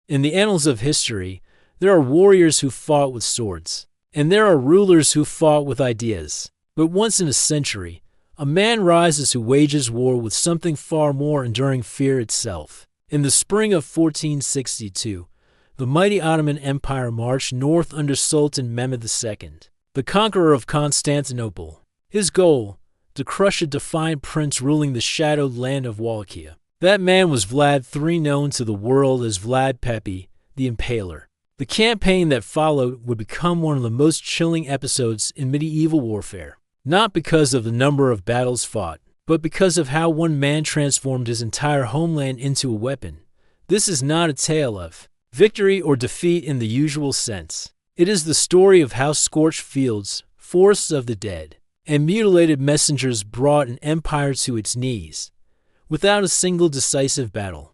In the annals of history, there are warriors who fought with swords, and there are rulers who fought with ideas. But once in a century, a man rises who wages war with something far more enduring: fear itself. In the spring of 1462, the mighty Ottoman Empire marched north under Sultan Mehmed II, the conqueror of Constantinople. His goal: to crush a defiant prince ruling the shadowed land of Wallachia. That man was Vlad III, known to the world as Vlad the Impaler. The campaign that followed would become one of the most chilling episodes in medieval warfare, not because of the number of battles fought, but because of how one man transformed his entire homeland into a weapon. This is not a tale of victory or defeat in the usual sense. It is the story of how scorched fields, forests of the dead, and mutilated messengers brought an empire to its knees, without a single decisive battle.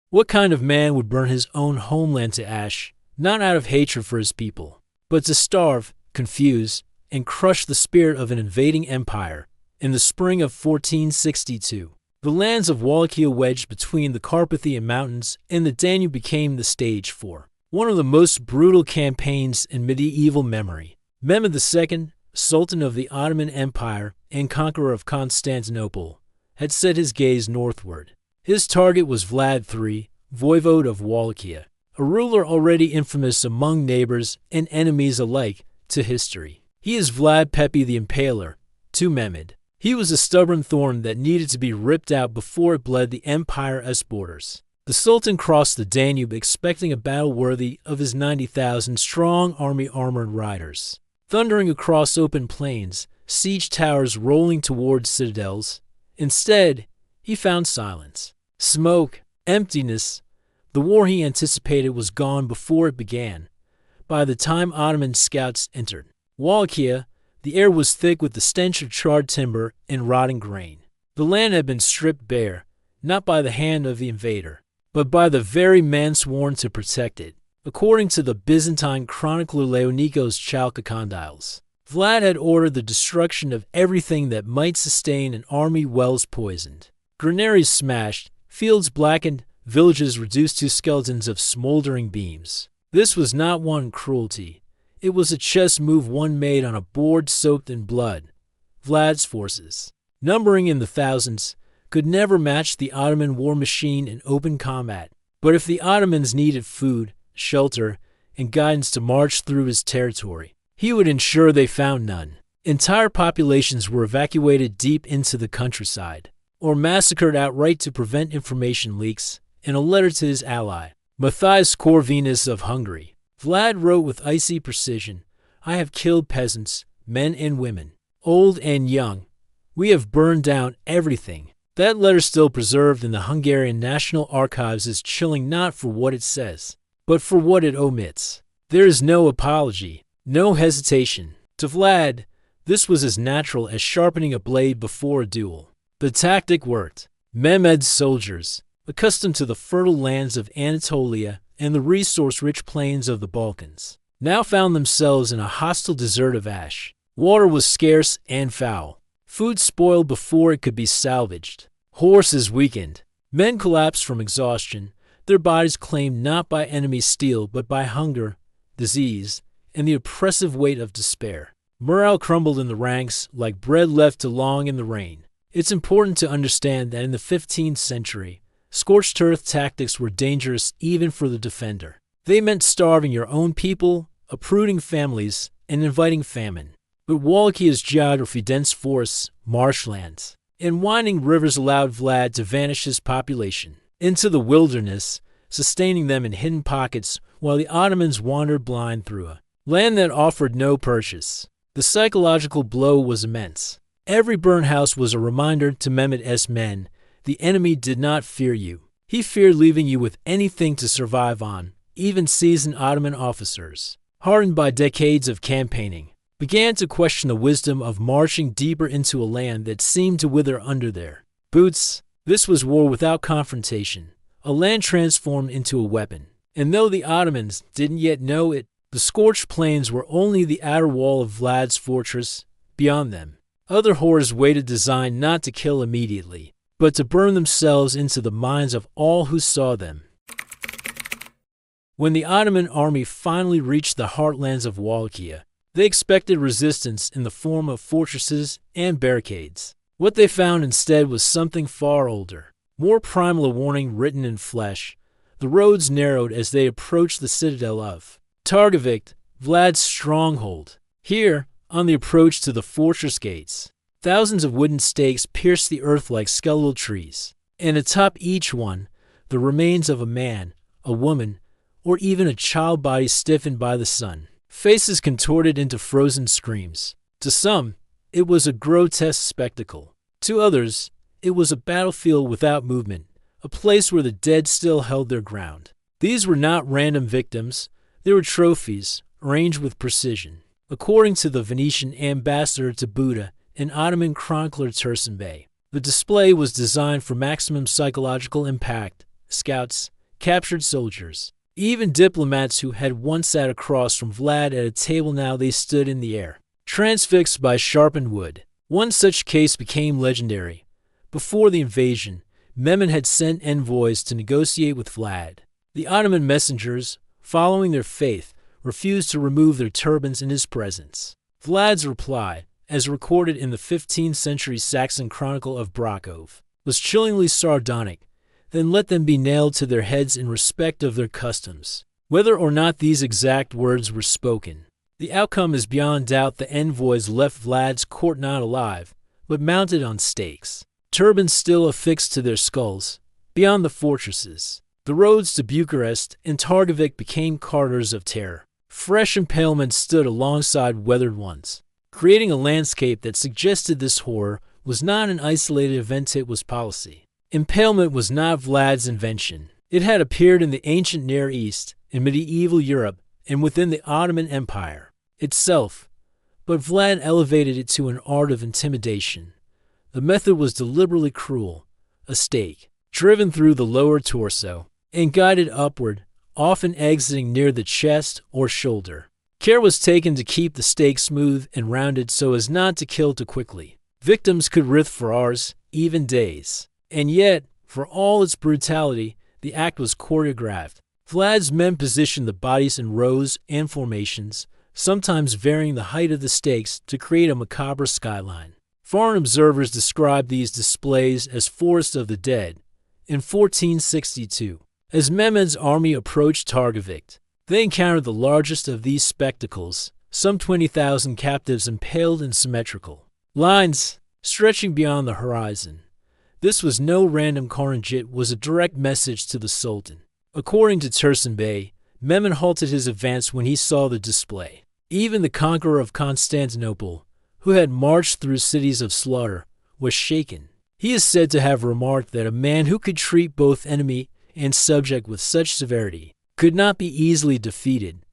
What kind of man would burn his own homeland to ash, not out of hatred for his people, but to starve, confuse, and crush the spirit of an invading empire? In the spring of 1462, the lands of Wallachia, wedged between the Carpathian Mountains and the Danube, became the stage for one of the most brutal campaigns in medieval memory. Mehmed II, Sultan of the Ottoman Empire and conqueror of Constantinople, had set his gaze northward. His target was Vlad III, voivode of Wallachia, a ruler already infamous among neighbors and enemies alike to history. He is Vlad the Impaler to Mehmed. He was a stubborn thorn that needed to be ripped out before it bled the empire's borders. The Sultan crossed the Danube expecting a battle worthy of his 90,000-strong army armored riders, thundering across open plains, siege towers rolling towards citadels. Instead, he found silence, smoke, emptiness. The war he anticipated was gone before it began. By the time Ottoman scouts entered Wallachia, the air was thick with the stench of charred timber and rotting grain. The land had been stripped bare, not by the hand of the invader, but by the very man sworn to protect it. According to the Byzantine chronicler Leonikos Chalkikondyles, Vlad had ordered the destruction of everything that might sustain an army: wells poisoned, granaries smashed, fields blackened, villages reduced to skeletons of smoldering beams. This was not one cruelty. It was a chess move one made on a board soaked in blood. Vlad's forces, numbering in the thousands, could never match the Ottoman war machine in open combat. But if the Ottomans needed food, shelter, and guidance to march through his territory, he would ensure they found none. Entire populations were evacuated deep into the countryside, or massacred outright to prevent information leaks. In a letter to his ally, Matthias Corvinus of Hungary, Vlad wrote with icy precision, "I have killed peasants, men and women, old and young. We have burned down everything." That letter, still preserved in the Hungarian National Archives, is chilling not for what it says, but for what it omits. There is no apology, no hesitation. To Vlad, this was as natural as sharpening a blade before a duel. The tactic worked. Mehmed's soldiers, accustomed to the fertile lands of Anatolia and the resource-rich plains of the Balkans, now found themselves in a hostile desert of ash. Water was scarce and foul. Food spoiled before it could be salvaged. Horses weakened. Men collapsed from exhaustion, their bodies claimed not by enemy steel but by hunger, disease, and the oppressive weight of despair. Morale crumbled in the ranks like bread left too long in the rain. It's important to understand that in the 15th century, scorched earth tactics were dangerous even for the defender. They meant starving your own people, uprooting families, and inviting famine. But Wallachia's geography, dense forests, marshlands, and winding rivers allowed Vlad to vanish his population into the wilderness, sustaining them in hidden pockets while the Ottomans wandered blind through a land that offered no purchase. The psychological blow was immense. Every burned house was a reminder to Mehmed's men: the enemy did not fear you. He feared leaving you with anything to survive on. Even seasoned Ottoman officers, hardened by decades of campaigning, began to question the wisdom of marching deeper into a land that seemed to wither under their boots. This was war without confrontation, a land transformed into a weapon. And though the Ottomans didn't yet know it, the scorched plains were only the outer wall of Vlad's fortress. Beyond them, other horrors waited, designed not to kill immediately, but to burn themselves into the minds of all who saw them. When the Ottoman army finally reached the heartlands of Wallachia, they expected resistance in the form of fortresses and barricades. What they found instead was something far older, more primal, a warning written in flesh. The roads narrowed as they approached the citadel of Targovict, Vlad's stronghold. Here, on the approach to the fortress gates, thousands of wooden stakes pierced the earth like skeletal trees, and atop each one, the remains of a man, a woman, or even a child body stiffened by the sun, faces contorted into frozen screams. To some, it was a grotesque spectacle. To others, it was a battlefield without movement, a place where the dead still held their ground. These were not random victims, they were trophies, arranged with precision. According to the Venetian ambassador to Buda and Ottoman chronicler Tursun Bey, the display was designed for maximum psychological impact. Scouts, captured soldiers, even diplomats who had once sat across from Vlad at a table, now they stood in the air, transfixed by sharpened wood. One such case became legendary. Before the invasion, Mehmed had sent envoys to negotiate with Vlad. The Ottoman messengers, following their faith, refused to remove their turbans in his presence. Vlad's reply, as recorded in the 15th century Saxon Chronicle of Brakov, was chillingly sardonic. Then let them be nailed to their heads in respect of their customs. Whether or not these exact words were spoken, the outcome is beyond doubt. The envoys left Vlad's court not alive, but mounted on stakes, turbans still affixed to their skulls. Beyond the fortresses, the roads to Bucharest and Targovic became corridors of terror. Fresh impalements stood alongside weathered ones, creating a landscape that suggested this horror was not an isolated event, it was policy. Impalement was not Vlad's invention. It had appeared in the ancient Near East, in medieval Europe, and within the Ottoman Empire itself, but Vlad elevated it to an art of intimidation. The method was deliberately cruel, a stake, driven through the lower torso, and guided upward, often exiting near the chest or shoulder. Care was taken to keep the stake smooth and rounded so as not to kill too quickly. Victims could writhe for hours, even days. And yet, for all its brutality, the act was choreographed. Vlad's men positioned the bodies in rows and formations, sometimes varying the height of the stakes to create a macabre skyline. Foreign observers described these displays as forests of the dead. In 1462, as Mehmed's army approached Targovic, they encountered the largest of these spectacles, some 20,000 captives impaled in symmetrical lines stretching beyond the horizon. This was no random carnage, it was a direct message to the Sultan. According to Tursun Bey, Mehmed halted his advance when he saw the display. Even the conqueror of Constantinople, who had marched through cities of slaughter, was shaken. He is said to have remarked that a man who could treat both enemy and subject with such severity could not be easily defeated.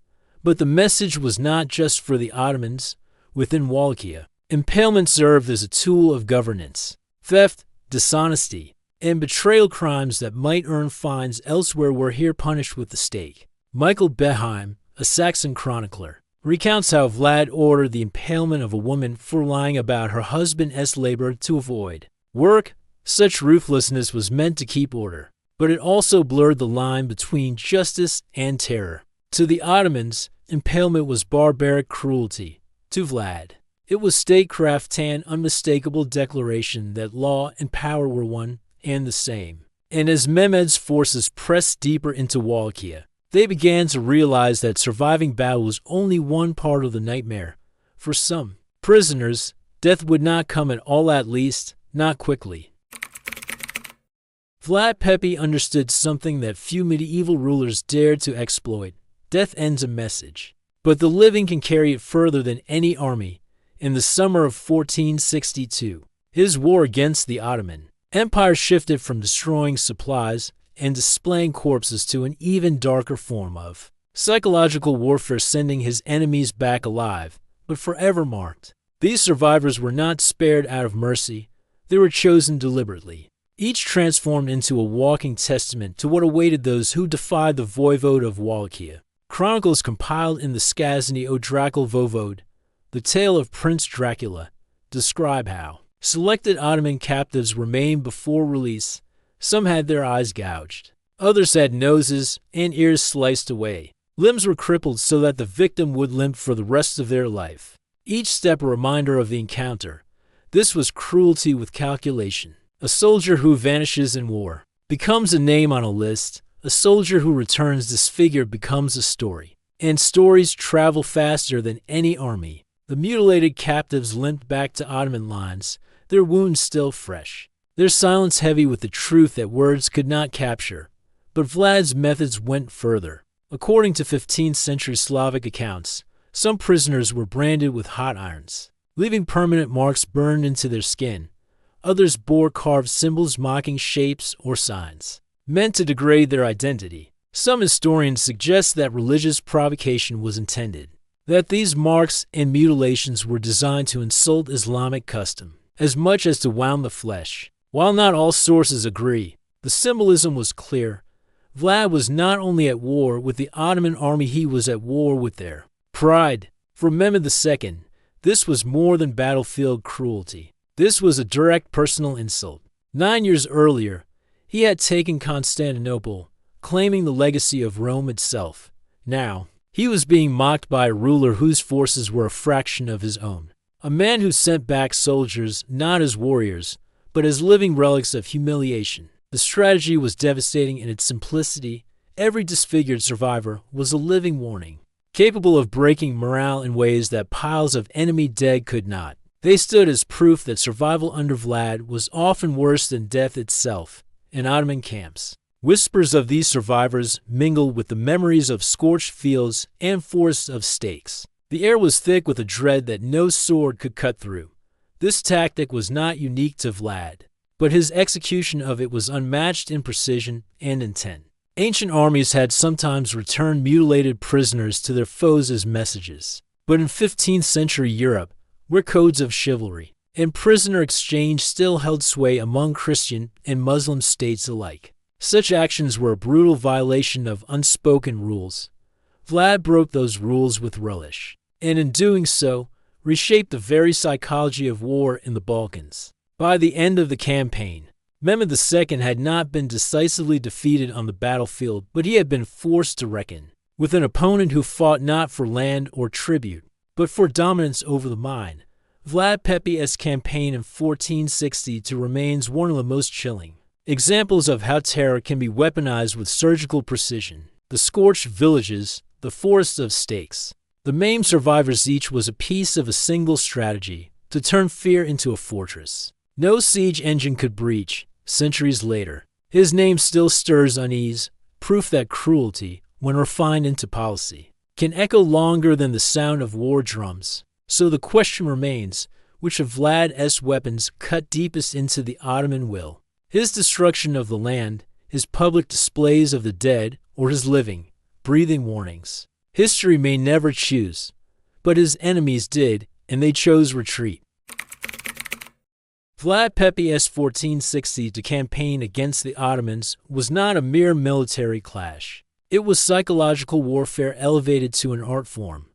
But the message was not just for the Ottomans. Within Wallachia, impalement served as a tool of governance. Theft, dishonesty, and betrayal, crimes that might earn fines elsewhere, were here punished with the stake. Michael Beheim, a Saxon chronicler, recounts how Vlad ordered the impalement of a woman for lying about her husband's labor to avoid work. Such ruthlessness was meant to keep order, but it also blurred the line between justice and terror. To the Ottomans, impalement was barbaric cruelty. To Vlad, it was statecraft, an unmistakable declaration that law and power were one and the same. And as Mehmed's forces pressed deeper into Wallachia, they began to realize that surviving battle was only one part of the nightmare. For some prisoners, death would not come at all, at least not quickly. Vlad Pepe understood something that few medieval rulers dared to exploit. Death ends a message, but the living can carry it further than any army. In the summer of 1462, his war against the Ottoman Empire shifted from destroying supplies and displaying corpses to an even darker form of psychological warfare, sending his enemies back alive, but forever marked. These survivors were not spared out of mercy, they were chosen deliberately, each transformed into a walking testament to what awaited those who defied the voivode of Wallachia. Chronicles compiled in the Skazny o Drakul Vovode, the tale of Prince Dracula, describe how selected Ottoman captives remained before release. Some had their eyes gouged, Others had noses and ears sliced away. Limbs were crippled so that the victim would limp for the rest of their life. Each step a reminder of the encounter. This was cruelty with calculation. A soldier who vanishes in war becomes a name on a list. A soldier who returns disfigured becomes a story. And stories travel faster than any army. The mutilated captives limped back to Ottoman lines, their wounds still fresh. Their silence heavy with the truth that words could not capture. But Vlad's methods went further. According to 15th century Slavic accounts, some prisoners were branded with hot irons, leaving permanent marks burned into their skin. Others bore carved symbols mocking shapes or signs, meant to degrade their identity. Some historians suggest that religious provocation was intended, that these marks and mutilations were designed to insult Islamic custom, as much as to wound the flesh. While not all sources agree, the symbolism was clear. Vlad was not only at war with the Ottoman army, he was at war with their pride. For Mehmed II, this was more than battlefield cruelty. This was a direct personal insult. 9 years earlier, he had taken Constantinople, claiming the legacy of Rome itself. Now, he was being mocked by a ruler whose forces were a fraction of his own. A man who sent back soldiers not as warriors, but as living relics of humiliation. The strategy was devastating in its simplicity. Every disfigured survivor was a living warning, capable of breaking morale in ways that piles of enemy dead could not. They stood as proof that survival under Vlad was often worse than death itself in Ottoman camps. Whispers of these survivors mingled with the memories of scorched fields and forests of stakes. The air was thick with a dread that no sword could cut through. This tactic was not unique to Vlad, but his execution of it was unmatched in precision and intent. Ancient armies had sometimes returned mutilated prisoners to their foes as messages. But in 15th century Europe, where codes of chivalry and prisoner exchange still held sway among Christian and Muslim states alike, such actions were a brutal violation of unspoken rules. Vlad broke those rules with relish, and in doing so, reshaped the very psychology of war in the Balkans. By the end of the campaign, Mehmed II had not been decisively defeated on the battlefield, but he had been forced to reckon with an opponent who fought not for land or tribute, but for dominance over the mind. Vlad Pepi's campaign in 1460 remains one of the most chilling examples of how terror can be weaponized with surgical precision. The scorched villages, the forests of stakes. The maimed survivors each was a piece of a single strategy to turn fear into a fortress. No siege engine could breach. Centuries later, his name still stirs unease, proof that cruelty, when refined into policy, can echo longer than the sound of war drums. So the question remains, which of Vlad's weapons cut deepest into the Ottoman will? His destruction of the land, his public displays of the dead, or his living, breathing warnings? History may never choose, but his enemies did, and they chose retreat. Vlad Pepi's 1460 campaign against the Ottomans was not a mere military clash. It was psychological warfare elevated to an art form.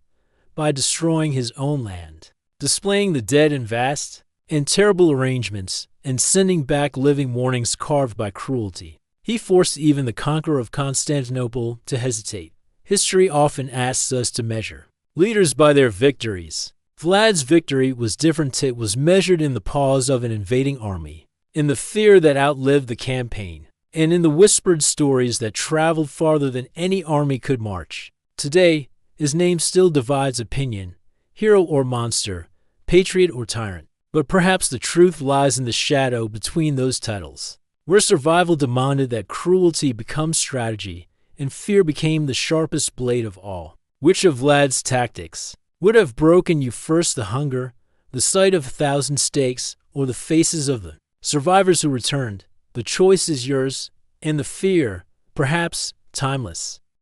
By destroying his own land, displaying the dead in vast and terrible arrangements, and sending back living warnings carved by cruelty, he forced even the conqueror of Constantinople to hesitate. History often asks us to measure leaders by their victories. Vlad's victory was different. It was measured in the pause of an invading army, in the fear that outlived the campaign, and in the whispered stories that traveled farther than any army could march. Today, his name still divides opinion, hero or monster, patriot or tyrant. But perhaps the truth lies in the shadow between those titles, where survival demanded that cruelty become strategy, and fear became the sharpest blade of all. Which of Vlad's tactics would have broken you first, the hunger, the sight of 1,000 stakes, or the faces of the survivors who returned? The choice is yours, and the fear, perhaps, timeless.